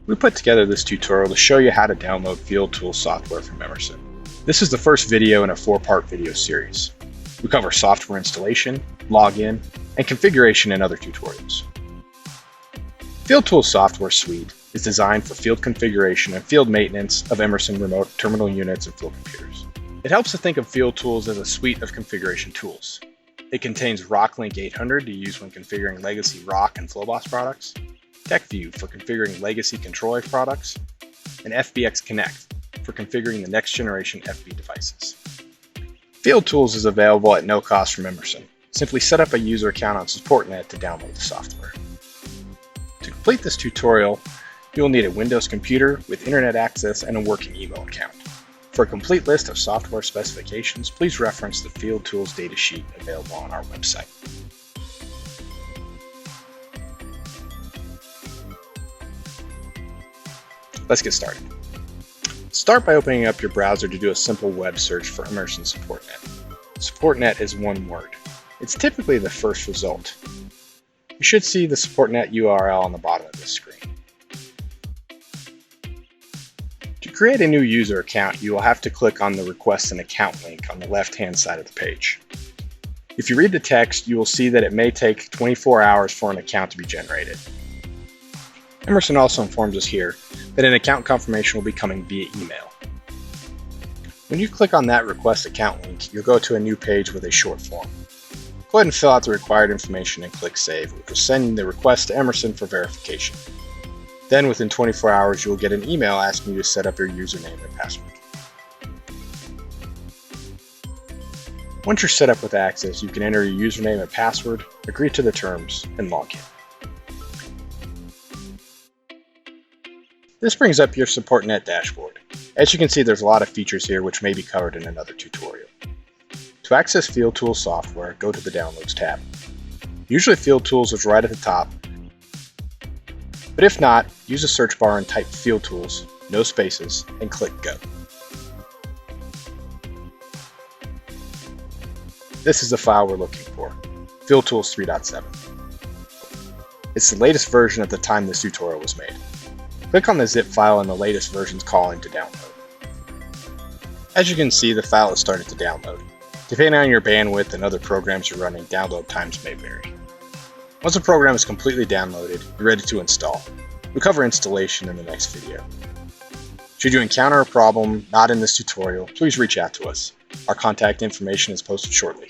We put together this tutorial to show you how to download Field Tools software from Emerson. This is the first video in a 4-part video series. We cover software installation, login, and configuration in other tutorials. Field Tools software suite is designed for field configuration and field maintenance of Emerson remote terminal units and field computers. It helps to think of Field Tools as a suite of configuration tools. It contains RockLink 800 to use when configuring legacy Rock and Flowboss products, TechView for configuring legacy ControlWave products, and FBX Connect for configuring the next generation FB devices. Field Tools is available at no cost from Emerson. Simply set up a user account on SupportNet to download the software. To complete this tutorial, you will need a Windows computer with internet access and a working email account. For a complete list of software specifications, please reference the Field Tools datasheet available on our website. Let's get started. Start by opening up your browser to do a simple web search for Emerson SupportNet. SupportNet is one word. It's typically the first result. You should see the SupportNet URL on the bottom of this screen. To create a new user account, you will have to click on the Request an Account link on the left-hand side of the page. If you read the text, you will see that it may take 24 hours for an account to be generated. Emerson also informs us here that an account confirmation will be coming via email. When you click on that Request Account link, you'll go to a new page with a short form. Go ahead and fill out the required information and click Save, which will send the request to Emerson for verification. Then within 24 hours, you will get an email asking you to set up your username and password. Once you're set up with access, you can enter your username and password, agree to the terms, and log in. This brings up your SupportNet dashboard. As you can see, there's a lot of features here which may be covered in another tutorial. To access Field Tools software, go to the Downloads tab. Usually Field Tools is right at the top, but if not, use the search bar and type Field Tools, no spaces, and click Go. This is the file we're looking for, Field Tools 3.7. It's the latest version at the time this tutorial was made. Click on the zip file and the latest version's calling to download. As you can see, the file has started to download. Depending on your bandwidth and other programs you're running, download times may vary. Once a program is completely downloaded, you're ready to install. We'll cover installation in the next video. Should you encounter a problem not in this tutorial, please reach out to us. Our contact information is posted shortly.